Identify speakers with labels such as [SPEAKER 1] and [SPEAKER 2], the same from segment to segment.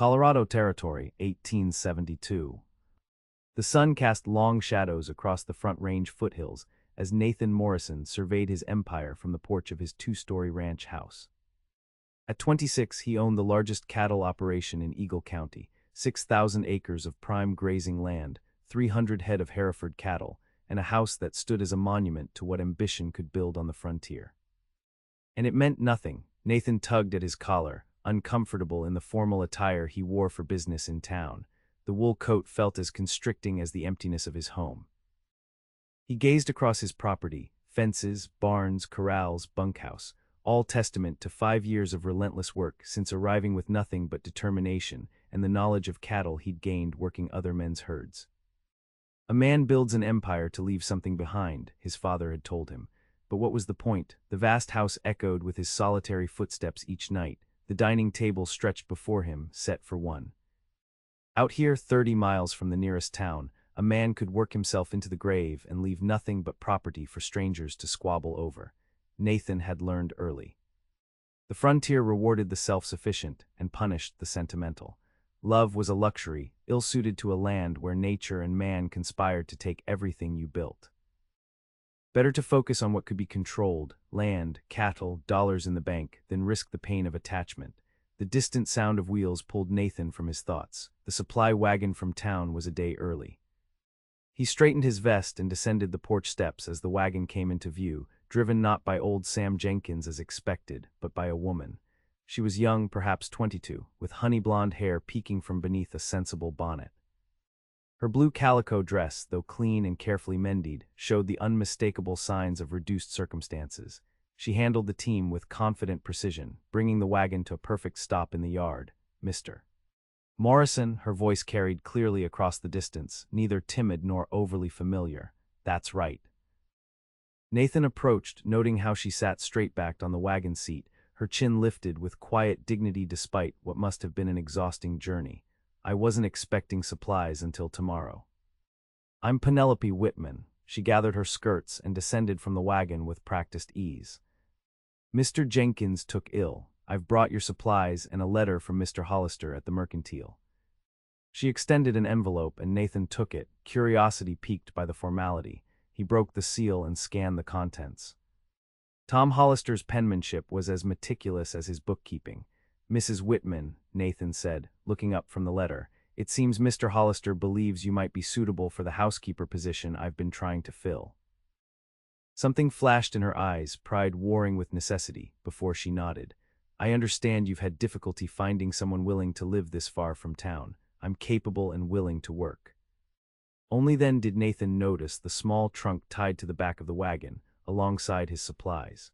[SPEAKER 1] Colorado Territory, 1872. The sun cast long shadows across the Front Range foothills as Nathan Morrison surveyed his empire from the porch of his two-story ranch house. At 26, he owned the largest cattle operation in Eagle County, 6,000 acres of prime grazing land, 300 head of Hereford cattle, and a house that stood as a monument to what ambition could build on the frontier. And it meant nothing. Nathan tugged at his collar, uncomfortable in the formal attire he wore for business in town. The wool coat felt as constricting as the emptiness of his home. He gazed across his property, fences, barns, corrals, bunkhouse, all testament to 5 years of relentless work since arriving with nothing but determination and the knowledge of cattle he'd gained working other men's herds. A man builds an empire to leave something behind, his father had told him. But what was the point? The vast house echoed with his solitary footsteps each night, the dining table stretched before him, set for one. Out here, 30 miles from the nearest town, a man could work himself into the grave and leave nothing but property for strangers to squabble over. Nathan had learned early. The frontier rewarded the self-sufficient and punished the sentimental. Love was a luxury, ill-suited to a land where nature and man conspired to take everything you built. Better to focus on what could be controlled, land, cattle, dollars in the bank, than risk the pain of attachment. The distant sound of wheels pulled Nathan from his thoughts. The supply wagon from town was a day early. He straightened his vest and descended the porch steps as the wagon came into view, driven not by old Sam Jenkins as expected, but by a woman. She was young, perhaps 22, with honey-blonde hair peeking from beneath a sensible bonnet. Her blue calico dress, though clean and carefully mended, showed the unmistakable signs of reduced circumstances. She handled the team with confident precision, bringing the wagon to a perfect stop in the yard. Mr. Morrison, her voice carried clearly across the distance, neither timid nor overly familiar. That's right. Nathan approached, noting how she sat straight-backed on the wagon seat, her chin lifted with quiet dignity despite what must have been an exhausting journey. I wasn't expecting supplies until tomorrow. I'm Penelope Whitman. She gathered her skirts and descended from the wagon with practiced ease. Mr. Jenkins took ill. I've brought your supplies and a letter from Mr. Hollister at the Mercantile. She extended an envelope and Nathan took it, curiosity piqued by the formality. He broke the seal and scanned the contents. Tom Hollister's penmanship was as meticulous as his bookkeeping. Mrs. Whitman, Nathan said, looking up from the letter, it seems Mr. Hollister believes you might be suitable for the housekeeper position I've been trying to fill. Something flashed in her eyes, pride warring with necessity, before she nodded. I understand you've had difficulty finding someone willing to live this far from town. I'm capable and willing to work. Only then did Nathan notice the small trunk tied to the back of the wagon, alongside his supplies.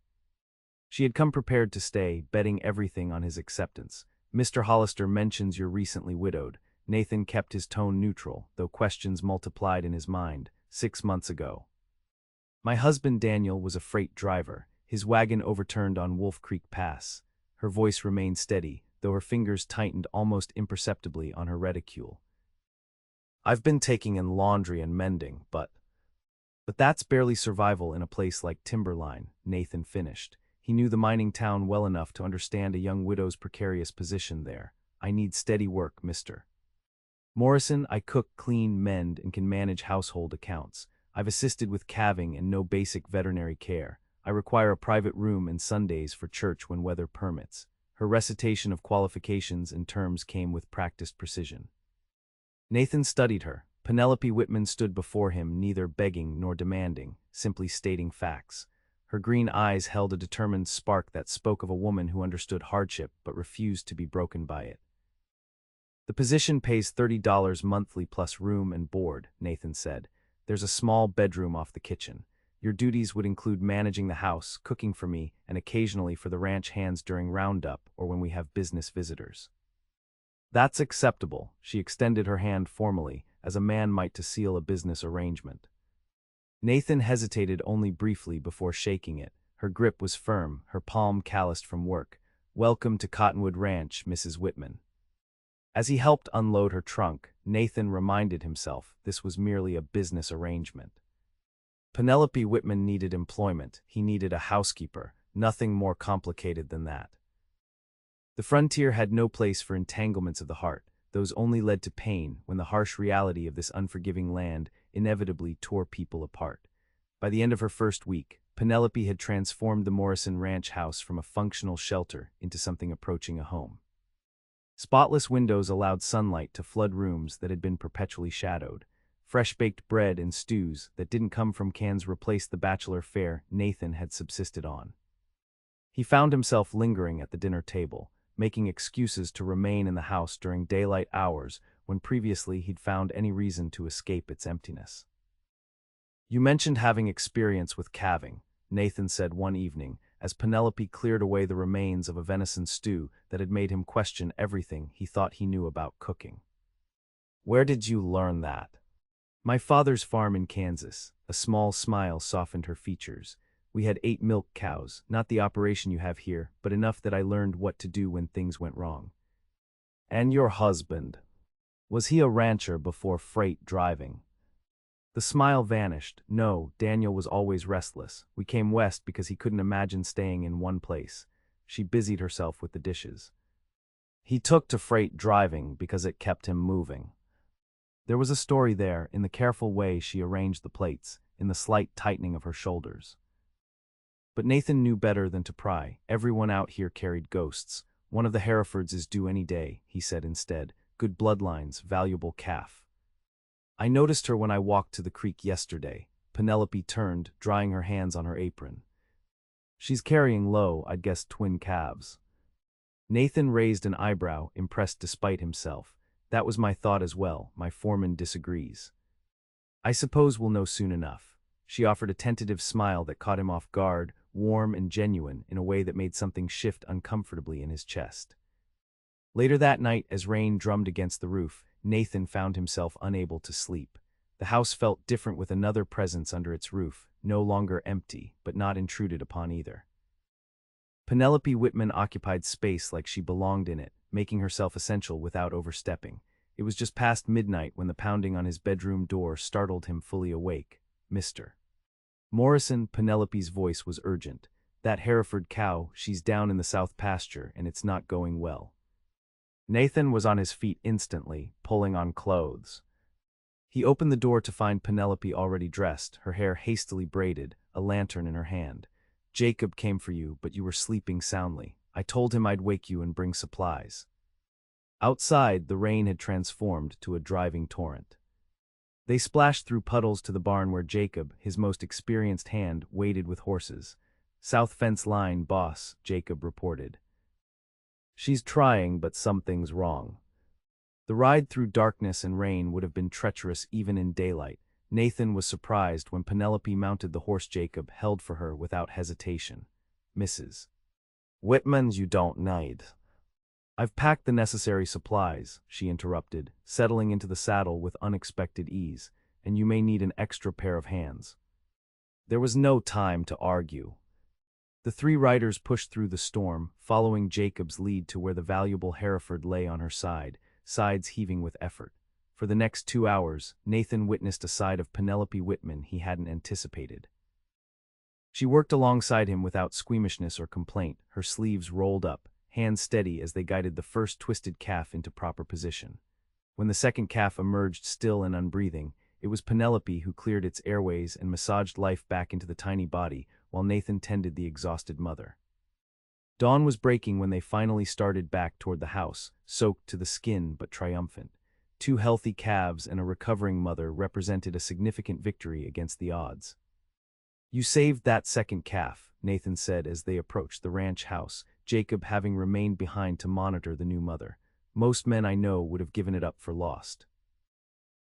[SPEAKER 1] She had come prepared to stay, betting everything on his acceptance. Mr. Hollister mentions you're recently widowed. Nathan kept his tone neutral, though questions multiplied in his mind. 6 months ago. My husband Daniel was a freight driver. His wagon overturned on Wolf Creek Pass. Her voice remained steady, though her fingers tightened almost imperceptibly on her reticule. I've been taking in laundry and mending, but that's barely survival in a place like Timberline, Nathan finished. He knew the mining town well enough to understand a young widow's precarious position there. I need steady work, Mr. Morrison. I cook, clean, mend, and can manage household accounts. I've assisted with calving and no basic veterinary care. I require a private room and Sundays for church when weather permits. Her recitation of qualifications and terms came with practiced precision. Nathan studied her. Penelope Whitman stood before him, neither begging nor demanding, simply stating facts. Her green eyes held a determined spark that spoke of a woman who understood hardship but refused to be broken by it. The position pays $30 monthly plus room and board, Nathan said. There's a small bedroom off the kitchen. Your duties would include managing the house, cooking for me, and occasionally for the ranch hands during roundup or when we have business visitors. That's acceptable. She extended her hand formally, as a man might to seal a business arrangement. Nathan hesitated only briefly before shaking it. Her grip was firm, her palm calloused from work. Welcome to Cottonwood Ranch, Mrs. Whitman. As he helped unload her trunk, Nathan reminded himself this was merely a business arrangement. Penelope Whitman needed employment. He needed a housekeeper. Nothing more complicated than that. The frontier had no place for entanglements of the heart. Those only led to pain when the harsh reality of this unforgiving land inevitably tore people apart. By the end of her first week, Penelope had transformed the Morrison ranch house from a functional shelter into something approaching a home. Spotless windows allowed sunlight to flood rooms that had been perpetually shadowed. Fresh-baked bread and stews that didn't come from cans replaced the bachelor fare Nathan had subsisted on. He found himself lingering at the dinner table, making excuses to remain in the house during daylight hours when previously he'd found any reason to escape its emptiness. "You mentioned having experience with calving," Nathan said one evening, as Penelope cleared away the remains of a venison stew that had made him question everything he thought he knew about cooking. "Where did you learn that?" "My father's farm in Kansas." A small smile softened her features. "We had 8 milk cows, not the operation you have here, but enough that I learned what to do when things went wrong." "And your husband? Was he a rancher before freight driving?" The smile vanished. "No, Daniel was always restless. We came west because he couldn't imagine staying in one place." She busied herself with the dishes. "He took to freight driving because it kept him moving." There was a story there, in the careful way she arranged the plates, in the slight tightening of her shoulders. But Nathan knew better than to pry. "Everyone out here carried ghosts. One of the Herefords is due any day," he said instead. "Good bloodlines, valuable calf." "I noticed her when I walked to the creek yesterday." Penelope turned, drying her hands on her apron. "She's carrying low, I'd guess twin calves." Nathan raised an eyebrow, impressed despite himself. "That was my thought as well. My foreman disagrees." "I suppose we'll know soon enough." She offered a tentative smile that caught him off guard, warm and genuine in a way that made something shift uncomfortably in his chest. Later that night, as rain drummed against the roof, Nathan found himself unable to sleep. The house felt different with another presence under its roof, no longer empty, but not intruded upon either. Penelope Whitman occupied space like she belonged in it, making herself essential without overstepping. It was just past midnight when the pounding on his bedroom door startled him fully awake. "Mr. Morrison," Penelope's voice was urgent. "That Hereford cow, she's down in the south pasture, and it's not going well." Nathan was on his feet instantly, pulling on clothes. He opened the door to find Penelope already dressed, her hair hastily braided, a lantern in her hand. "Jacob came for you, but you were sleeping soundly. I told him I'd wake you and bring supplies." Outside, the rain had transformed to a driving torrent. They splashed through puddles to the barn where Jacob, his most experienced hand, waited with horses. "South fence line, boss," Jacob reported. "She's trying, but something's wrong." The ride through darkness and rain would have been treacherous even in daylight. Nathan was surprised when Penelope mounted the horse Jacob held for her without hesitation. "Mrs. Whitman's you don't need." "I've packed the necessary supplies," she interrupted, settling into the saddle with unexpected ease, "and you may need an extra pair of hands." There was no time to argue. The 3 riders pushed through the storm, following Jacob's lead to where the valuable Hereford lay on her side, sides heaving with effort. For the next 2 hours, Nathan witnessed a side of Penelope Whitman he hadn't anticipated. She worked alongside him without squeamishness or complaint, her sleeves rolled up, hands steady as they guided the first twisted calf into proper position. When the second calf emerged still and unbreathing, it was Penelope who cleared its airways and massaged life back into the tiny body, while Nathan tended the exhausted mother. Dawn was breaking when they finally started back toward the house, soaked to the skin but triumphant. 2 healthy calves and a recovering mother represented a significant victory against the odds. "You saved that second calf," Nathan said as they approached the ranch house, Jacob having remained behind to monitor the new mother. "Most men I know would have given it up for lost."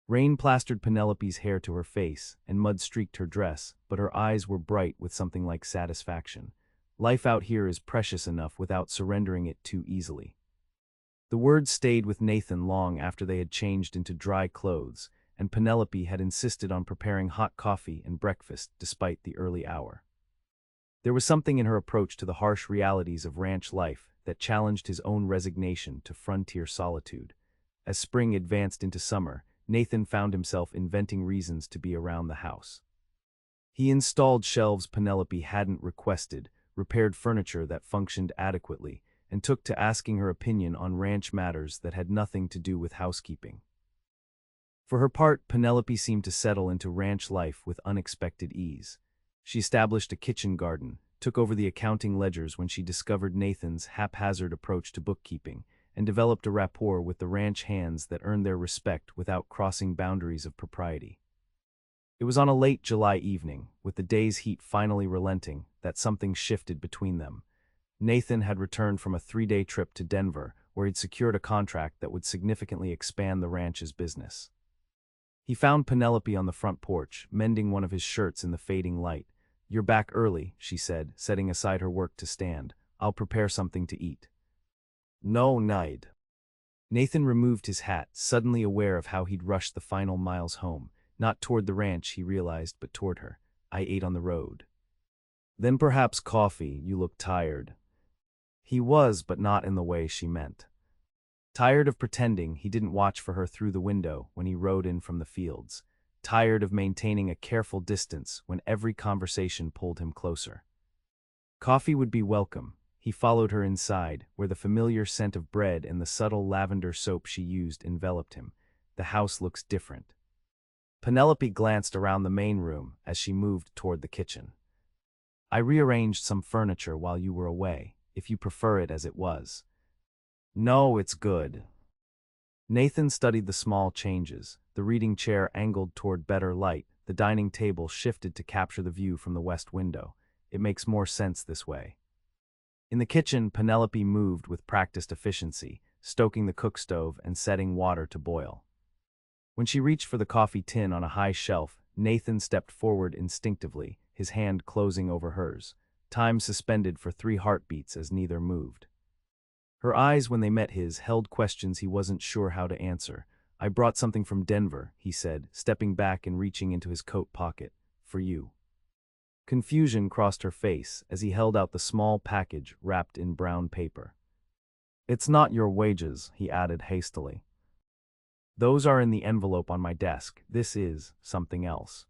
[SPEAKER 1] Rain plastered Penelope's hair to her face, and mud streaked her dress, but her eyes were bright with something like satisfaction. "Life out here is precious enough without surrendering it too easily." The words stayed with Nathan long after they had changed into dry clothes, and Penelope had insisted on preparing hot coffee and breakfast despite the early hour. There was something in her approach to the harsh realities of ranch life that challenged his own resignation to frontier solitude. As spring advanced into summer, Nathan found himself inventing reasons to be around the house. He installed shelves Penelope hadn't requested, repaired furniture that functioned adequately, and took to asking her opinion on ranch matters that had nothing to do with housekeeping. For her part, Penelope seemed to settle into ranch life with unexpected ease. She established a kitchen garden, took over the accounting ledgers when she discovered Nathan's haphazard approach to bookkeeping, and developed a rapport with the ranch hands that earned their respect without crossing boundaries of propriety. It was on a late July evening, with the day's heat finally relenting, that something shifted between them. Nathan had returned from a 3-day trip to Denver, where he'd secured a contract that would significantly expand the ranch's business. He found Penelope on the front porch, mending one of his shirts in the fading light. "You're back early," she said, setting aside her work to stand. "I'll prepare something to eat." "No need." Nathan removed his hat, suddenly aware of how he'd rushed the final miles home. Not toward the ranch, he realized, but toward her. "I ate on the road." "Then perhaps coffee. You look tired." He was, but not in the way she meant. Tired of pretending he didn't watch for her through the window when he rode in from the fields. Tired of maintaining a careful distance when every conversation pulled him closer. Coffee would be welcome. He followed her inside, where the familiar scent of bread and the subtle lavender soap she used enveloped him. "The house looks different." Penelope glanced around the main room as she moved toward the kitchen. "I rearranged some furniture while you were away, if you prefer it as it was." "No, it's good." Nathan studied the small changes. The reading chair angled toward better light, the dining table shifted to capture the view from the west window. "It makes more sense this way." In the kitchen, Penelope moved with practiced efficiency, stoking the cook stove and setting water to boil. When she reached for the coffee tin on a high shelf, Nathan stepped forward instinctively, his hand closing over hers. Time suspended for 3 heartbeats as neither moved. Her eyes, when they met his, held questions he wasn't sure how to answer. "I brought something from Denver," he said, stepping back and reaching into his coat pocket. "For you." Confusion crossed her face as he held out the small package wrapped in brown paper. "It's not your wages," he added hastily. "Those are in the envelope on my desk. This is something else."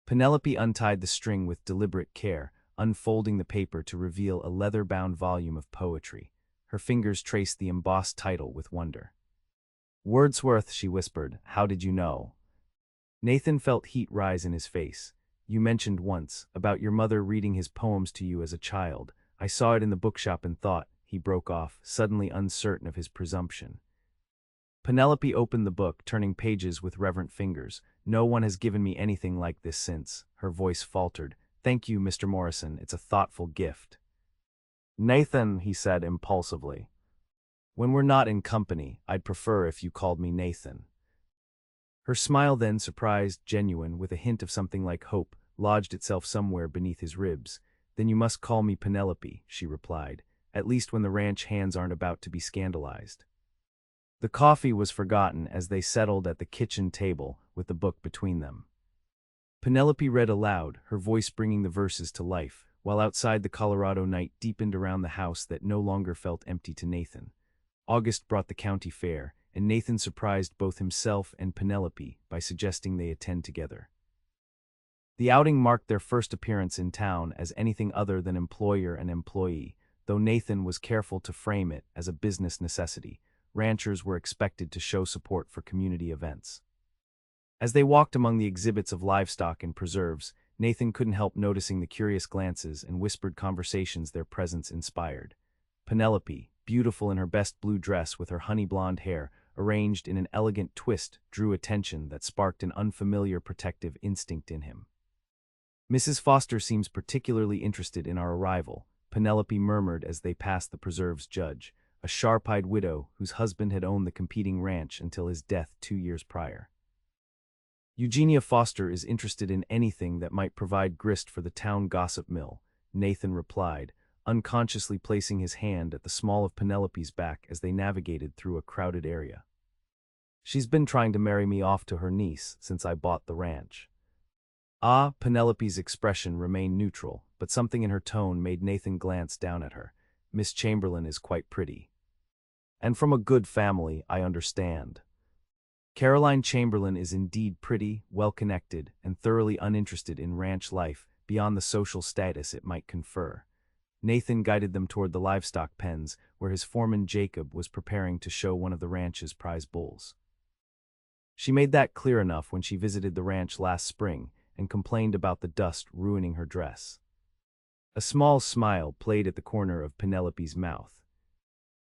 [SPEAKER 1] Penelope untied the string with deliberate care, unfolding the paper to reveal a leather-bound volume of poetry. Her fingers traced the embossed title with wonder. "Wordsworth," she whispered. "How did you know?" Nathan felt heat rise in his face. "You mentioned once, about your mother reading his poems to you as a child. I saw it in the bookshop and thought," he broke off, suddenly uncertain of his presumption. Penelope opened the book, turning pages with reverent fingers. "No one has given me anything like this since." Her voice faltered. "Thank you, Mr. Morrison. It's a thoughtful gift." "Nathan," he said impulsively. "When we're not in company, I'd prefer if you called me Nathan." Her smile then, surprised, genuine, with a hint of something like hope, lodged itself somewhere beneath his ribs. "Then you must call me Penelope," she replied, "at least when the ranch hands aren't about to be scandalized." The coffee was forgotten as they settled at the kitchen table with the book between them. Penelope read aloud, her voice bringing the verses to life, while outside the Colorado night deepened around the house that no longer felt empty to Nathan. August brought the county fair, and Nathan surprised both himself and Penelope by suggesting they attend together. The outing marked their first appearance in town as anything other than employer and employee, though Nathan was careful to frame it as a business necessity. Ranchers were expected to show support for community events. As they walked among the exhibits of livestock and preserves, Nathan couldn't help noticing the curious glances and whispered conversations their presence inspired. Penelope, beautiful in her best blue dress with her honey-blonde hair, arranged in an elegant twist, drew attention that sparked an unfamiliar protective instinct in him. "Mrs. Foster seems particularly interested in our arrival," Penelope murmured as they passed the preserve's judge, a sharp-eyed widow whose husband had owned the competing ranch until his death 2 years prior. "Eugenia Foster is interested in anything that might provide grist for the town gossip mill," Nathan replied, unconsciously placing his hand at the small of Penelope's back as they navigated through a crowded area. "She's been trying to marry me off to her niece since I bought the ranch." "Ah," Penelope's expression remained neutral, but something in her tone made Nathan glance down at her. "Miss Chamberlain is quite pretty. And from a good family, I understand." Caroline Chamberlain is indeed pretty, well-connected, and thoroughly uninterested in ranch life beyond the social status it might confer. Nathan guided them toward the livestock pens, where his foreman Jacob was preparing to show one of the ranch's prize bulls. She made that clear enough when she visited the ranch last spring and complained about the dust ruining her dress. A small smile played at the corner of Penelope's mouth.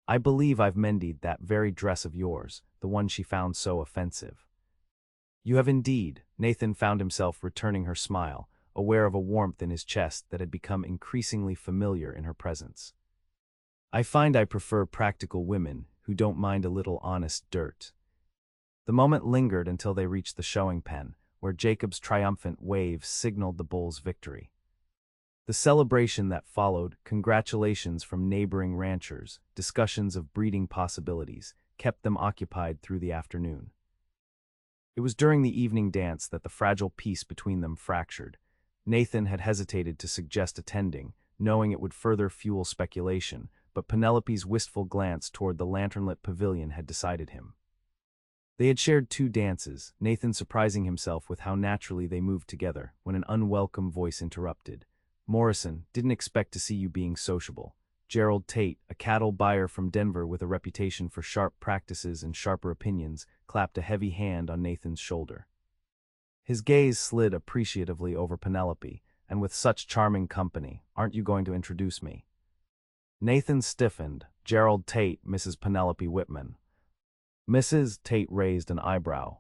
[SPEAKER 1] "I believe I've mended that very dress of yours, the one she found so offensive." "You have indeed." Nathan found himself returning her smile, aware of a warmth in his chest that had become increasingly familiar in her presence. "I find I prefer practical women who don't mind a little honest dirt." The moment lingered until they reached the showing pen, where Jacob's triumphant wave signaled the bull's victory. The celebration that followed, congratulations from neighboring ranchers, discussions of breeding possibilities, kept them occupied through the afternoon. It was during the evening dance that the fragile peace between them fractured. Nathan had hesitated to suggest attending, knowing it would further fuel speculation, but Penelope's wistful glance toward the lanternlit pavilion had decided him. They had shared 2 dances, Nathan surprising himself with how naturally they moved together, when an unwelcome voice interrupted. "Morrison, didn't expect to see you being sociable." Gerald Tate, a cattle buyer from Denver with a reputation for sharp practices and sharper opinions, clapped a heavy hand on Nathan's shoulder. His gaze slid appreciatively over Penelope, and with such charming company, "Aren't you going to introduce me?" Nathan stiffened. "Gerald Tate, Mrs. Penelope Whitman." Mrs. Tate raised an eyebrow.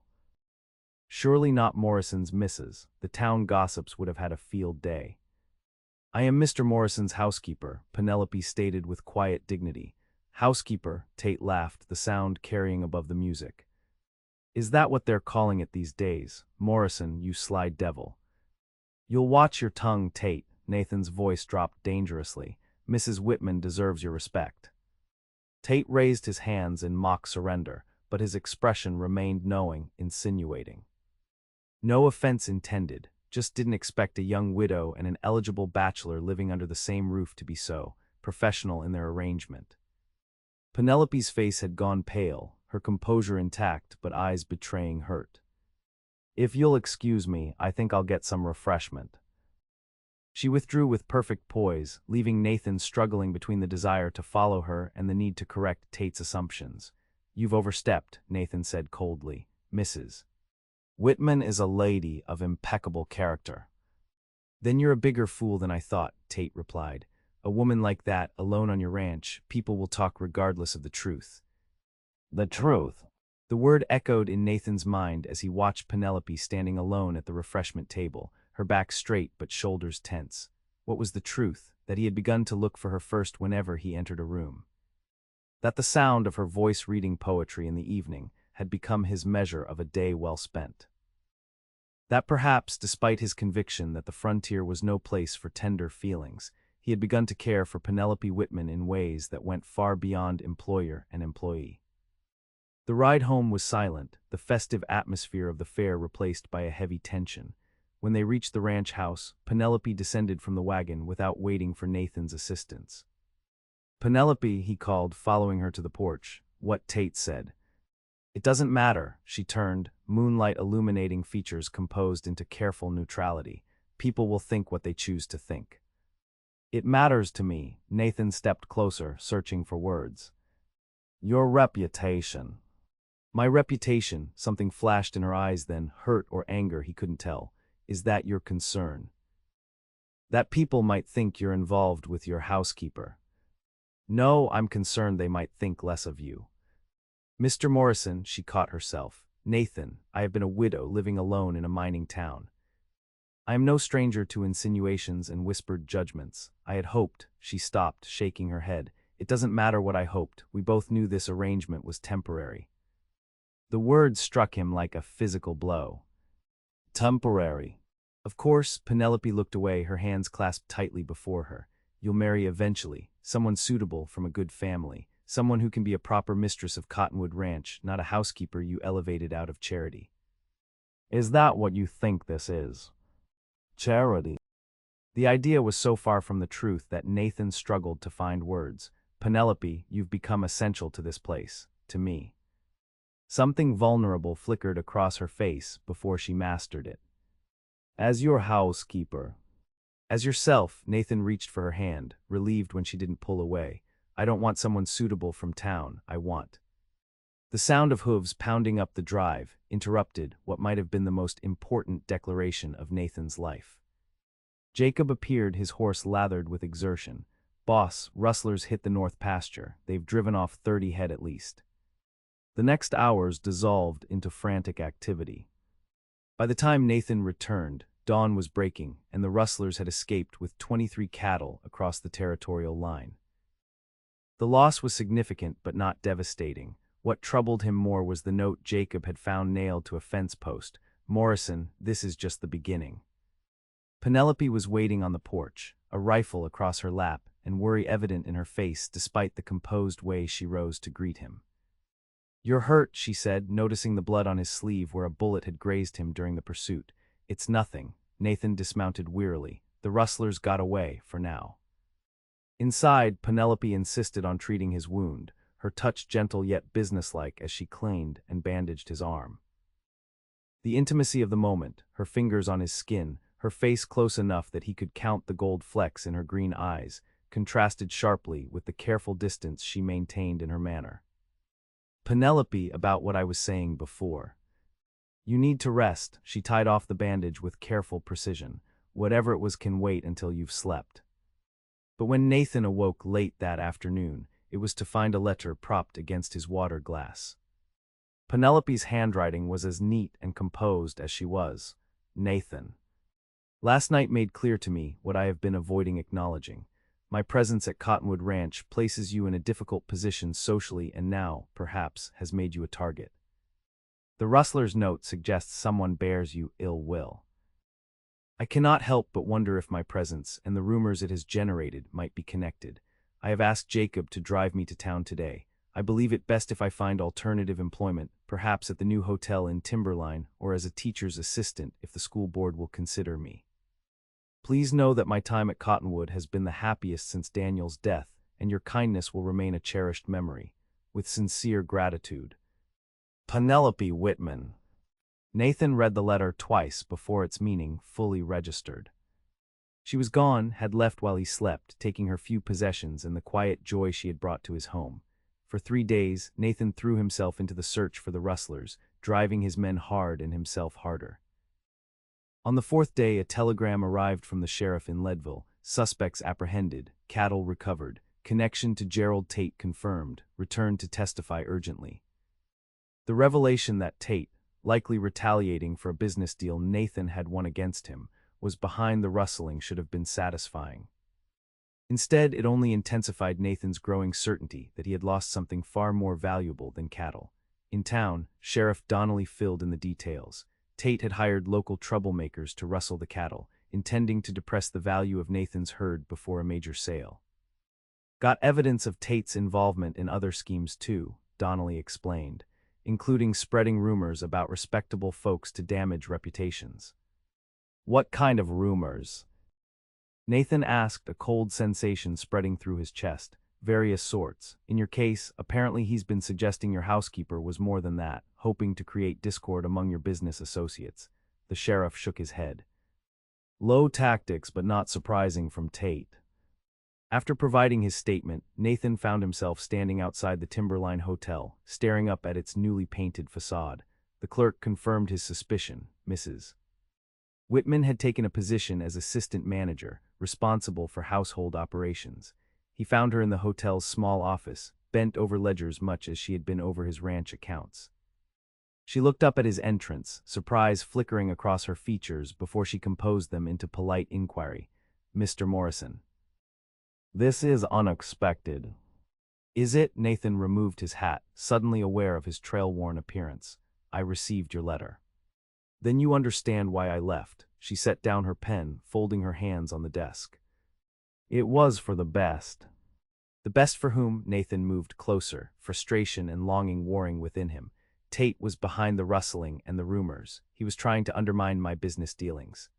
[SPEAKER 1] Surely not Morrison's Mrs. The town gossips would have had a field day. "I am Mr. Morrison's housekeeper," Penelope stated with quiet dignity. "Housekeeper," Tate laughed, the sound carrying above the music. "Is that what they're calling it these days? Morrison, you sly devil." "You'll watch your tongue, Tate." Nathan's voice dropped dangerously. "Mrs. Whitman deserves your respect." Tate raised his hands in mock surrender, but his expression remained knowing, insinuating. "No offense intended, just didn't expect a young widow and an eligible bachelor living under the same roof to be so professional in their arrangement." Penelope's face had gone pale, her composure intact but eyes betraying hurt. "If you'll excuse me, I think I'll get some refreshment." She withdrew with perfect poise, leaving Nathan struggling between the desire to follow her and the need to correct Tate's assumptions. "You've overstepped," Nathan said coldly. "Mrs. Whitman is a lady of impeccable character." "Then you're a bigger fool than I thought," Tate replied. "A woman like that, alone on your ranch, people will talk regardless of the truth." "The truth?" The word echoed in Nathan's mind as he watched Penelope standing alone at the refreshment table, her back straight but shoulders tense. What was the truth? That he had begun to look for her first whenever he entered a room. That the sound of her voice reading poetry in the evening had become his measure of a day well spent. That perhaps, despite his conviction that the frontier was no place for tender feelings, he had begun to care for Penelope Whitman in ways that went far beyond employer and employee. The ride home was silent, the festive atmosphere of the fair replaced by a heavy tension. When they reached the ranch house, Penelope descended from the wagon without waiting for Nathan's assistance. "Penelope," he called, following her to the porch. "What?" Tate said. "It doesn't matter." She turned, moonlight illuminating features composed into careful neutrality. "People will think what they choose to think." "It matters to me." Nathan stepped closer, searching for words. "Your reputation." "My reputation," something flashed in her eyes then, hurt or anger he couldn't tell. "Is that your concern? That people might think you're involved with your housekeeper?" "No, I'm concerned they might think less of you." "Mr. Morrison," she caught herself. "Nathan, I have been a widow living alone in a mining town. I am no stranger to insinuations and whispered judgments. I had hoped." She stopped, shaking her head. "It doesn't matter what I hoped. We both knew this arrangement was temporary." The word struck him like a physical blow. "Temporary?" "Of course." Penelope looked away, her hands clasped tightly before her. "You'll marry eventually, someone suitable from a good family. Someone who can be a proper mistress of Cottonwood Ranch, not a housekeeper you elevated out of charity." "Is that what you think this is? Charity?" The idea was so far from the truth that Nathan struggled to find words. "Penelope, you've become essential to this place, to me." Something vulnerable flickered across her face before she mastered it. "As your housekeeper." As yourself, Nathan reached for her hand, relieved when she didn't pull away. I don't want someone suitable from town, I want. The sound of hooves pounding up the drive interrupted what might have been the most important declaration of Nathan's life. Jacob appeared, his horse lathered with exertion. Boss, rustlers hit the north pasture. They've driven off 30 head at least. The next hours dissolved into frantic activity. By the time Nathan returned, dawn was breaking, and the rustlers had escaped with 23 cattle across the territorial line. The loss was significant but not devastating. What troubled him more was the note Jacob had found nailed to a fence post. Morrison, this is just the beginning. Penelope was waiting on the porch, a rifle across her lap, and worry evident in her face despite the composed way she rose to greet him. You're hurt, she said, noticing the blood on his sleeve where a bullet had grazed him during the pursuit. It's nothing. Nathan dismounted wearily. The rustlers got away, for now. Inside, Penelope insisted on treating his wound, her touch gentle yet businesslike as she cleaned and bandaged his arm. The intimacy of the moment, her fingers on his skin, her face close enough that he could count the gold flecks in her green eyes, contrasted sharply with the careful distance she maintained in her manner. Penelope, about what I was saying before. You need to rest. She tied off the bandage with careful precision. Whatever it was can wait until you've slept. But when Nathan awoke late that afternoon, it was to find a letter propped against his water glass. Penelope's handwriting was as neat and composed as she was. Nathan. Last night made clear to me what I have been avoiding acknowledging. My presence at Cottonwood Ranch places you in a difficult position socially and now, perhaps, has made you a target. The rustler's note suggests someone bears you ill will. I cannot help but wonder if my presence and the rumors it has generated might be connected. I have asked Jacob to drive me to town today. I believe it best if I find alternative employment, perhaps at the new hotel in Timberline or as a teacher's assistant if the school board will consider me. Please know that my time at Cottonwood has been the happiest since Daniel's death, and your kindness will remain a cherished memory. With sincere gratitude. Penelope Whitman. Nathan read the letter twice before its meaning fully registered. She was gone, had left while he slept, taking her few possessions and the quiet joy she had brought to his home. For 3 days, Nathan threw himself into the search for the rustlers, driving his men hard and himself harder. On the 4th day, a telegram arrived from the sheriff in Leadville. Suspects apprehended, cattle recovered, connection to Gerald Tate confirmed, returned to testify urgently. The revelation that Tate, likely retaliating for a business deal Nathan had won against him, was behind the rustling should have been satisfying. Instead, it only intensified Nathan's growing certainty that he had lost something far more valuable than cattle. In town, Sheriff Donnelly filled in the details. Tate had hired local troublemakers to rustle the cattle, intending to depress the value of Nathan's herd before a major sale. Got evidence of Tate's involvement in other schemes too, Donnelly explained, including spreading rumors about respectable folks to damage reputations. What kind of rumors? Nathan asked, a cold sensation spreading through his chest. Various sorts. In your case, apparently he's been suggesting your housekeeper was more than that, hoping to create discord among your business associates. The sheriff shook his head. Low tactics, but not surprising from Tate. After providing his statement, Nathan found himself standing outside the Timberline Hotel, staring up at its newly painted facade. The clerk confirmed his suspicion. Mrs. Whitman had taken a position as assistant manager, responsible for household operations. He found her in the hotel's small office, bent over ledgers much as she had been over his ranch accounts. She looked up at his entrance, surprise flickering across her features before she composed them into polite inquiry. Mr. Morrison. This is unexpected. Is it? Nathan removed his hat, suddenly aware of his trail-worn appearance. I received your letter. Then you understand why I left. She set down her pen, folding her hands on the desk. It was for the best. The best for whom? Nathan moved closer, frustration and longing warring within him. Tate was behind the rustling and the rumors. He was trying to undermine my business dealings.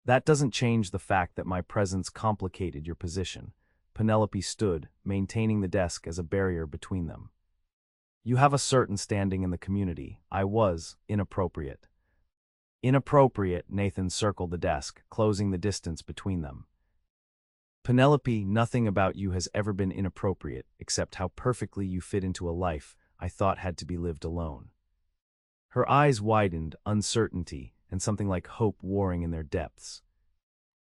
[SPEAKER 1] That doesn't change the fact that my presence complicated your position. Penelope stood, maintaining the desk as a barrier between them. You have a certain standing in the community. I was inappropriate. Inappropriate, Nathan circled the desk, closing the distance between them. Penelope, nothing about you has ever been inappropriate, except how perfectly you fit into a life I thought had to be lived alone. Her eyes widened, uncertainty, and something like hope warring in their depths.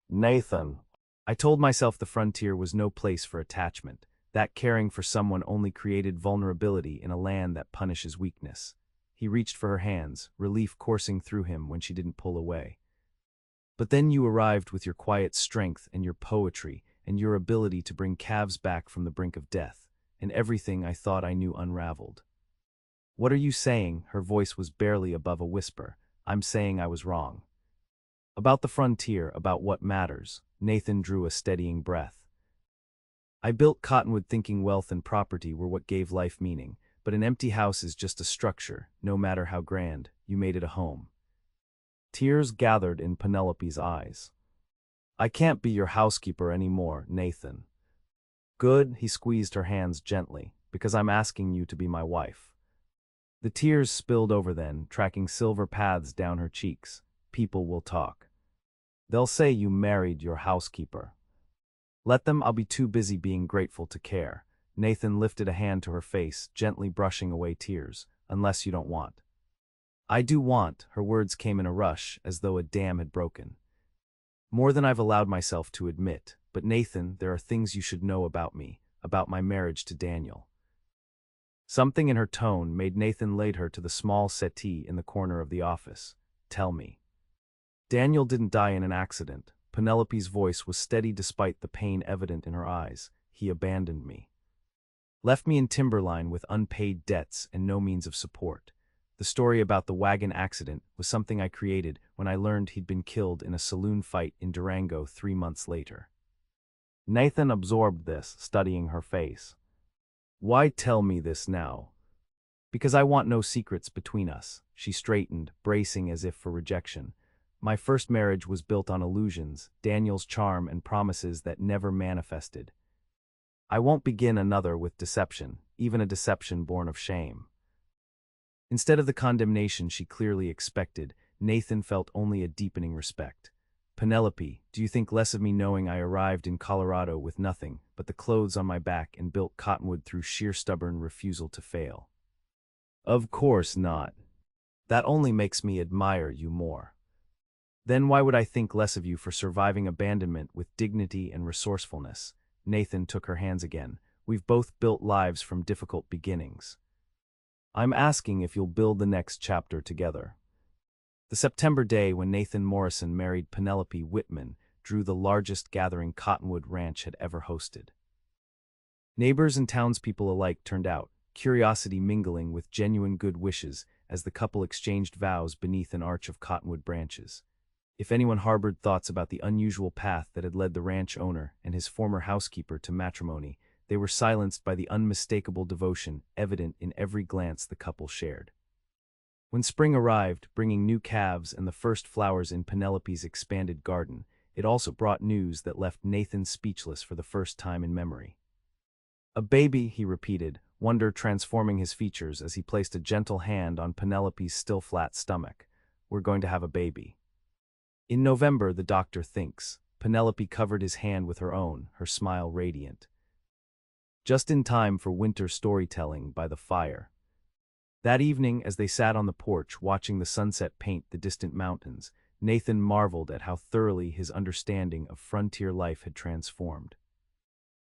[SPEAKER 1] Nathan. I told myself the frontier was no place for attachment, that caring for someone only created vulnerability in a land that punishes weakness. He reached for her hands, relief coursing through him when she didn't pull away. But then you arrived with your quiet strength and your poetry and your ability to bring calves back from the brink of death, and everything I thought I knew unraveled. What are you saying? Her voice was barely above a whisper. I'm saying I was wrong. About the frontier, about what matters. Nathan drew a steadying breath. I built Cottonwood thinking wealth and property were what gave life meaning, but an empty house is just a structure, no matter how grand. You made it a home. Tears gathered in Penelope's eyes. I can't be your housekeeper anymore, Nathan. Good, he squeezed her hands gently, because I'm asking you to be my wife. The tears spilled over then, tracking silver paths down her cheeks. People will talk. They'll say you married your housekeeper. Let them, I'll be too busy being grateful to care. Nathan lifted a hand to her face, gently brushing away tears. Unless you don't want. I do want, her words came in a rush, as though a dam had broken. More than I've allowed myself to admit, but Nathan, there are things you should know about me, about my marriage to Daniel. Something in her tone made Nathan lead her to the small settee in the corner of the office. Tell me. Daniel didn't die in an accident. Penelope's voice was steady despite the pain evident in her eyes. He abandoned me. Left me in Timberline with unpaid debts and no means of support. The story about the wagon accident was something I created when I learned he'd been killed in a saloon fight in Durango 3 months later. Nathan absorbed this, studying her face. Why tell me this now? Because I want no secrets between us. She straightened, bracing as if for rejection. My first marriage was built on illusions, Daniel's charm and promises that never manifested. I won't begin another with deception, even a deception born of shame. Instead of the condemnation she clearly expected, Nathan felt only a deepening respect. Penelope, do you think less of me knowing I arrived in Colorado with nothing but the clothes on my back and built Cottonwood through sheer stubborn refusal to fail? Of course not. That only makes me admire you more. Then why would I think less of you for surviving abandonment with dignity and resourcefulness? Nathan took her hands again. We've both built lives from difficult beginnings. I'm asking if you'll build the next chapter together. The September day when Nathan Morrison married Penelope Whitman drew the largest gathering Cottonwood Ranch had ever hosted. Neighbors and townspeople alike turned out, curiosity mingling with genuine good wishes as the couple exchanged vows beneath an arch of cottonwood branches. If anyone harbored thoughts about the unusual path that had led the ranch owner and his former housekeeper to matrimony, they were silenced by the unmistakable devotion evident in every glance the couple shared. When spring arrived, bringing new calves and the first flowers in Penelope's expanded garden, it also brought news that left Nathan speechless for the first time in memory. A baby, he repeated, wonder transforming his features as he placed a gentle hand on Penelope's still flat stomach. We're going to have a baby. In November, the doctor thinks. Penelope covered his hand with her own, her smile radiant. Just in time for winter storytelling by the fire. That evening, as they sat on the porch watching the sunset paint the distant mountains, Nathan marveled at how thoroughly his understanding of frontier life had transformed.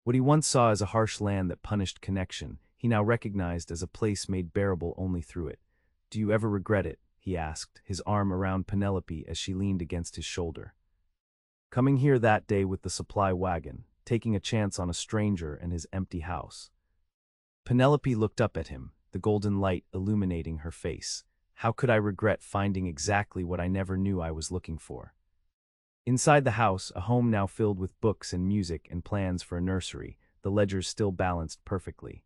[SPEAKER 1] What he once saw as a harsh land that punished connection, he now recognized as a place made bearable only through it. Do you ever regret it? He asked, his arm around Penelope as she leaned against his shoulder. Coming here that day with the supply wagon, taking a chance on a stranger and his empty house. Penelope looked up at him, the golden light illuminating her face. How could I regret finding exactly what I never knew I was looking for? Inside the house, a home now filled with books and music and plans for a nursery, the ledgers still balanced perfectly.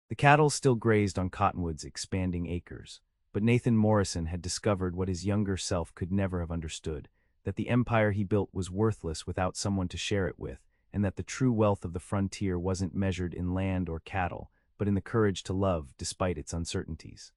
[SPEAKER 1] The cattle still grazed on Cottonwood's expanding acres, but Nathan Morrison had discovered what his younger self could never have understood, that the empire he built was worthless without someone to share it with, and that the true wealth of the frontier wasn't measured in land or cattle, but in the courage to love despite its uncertainties.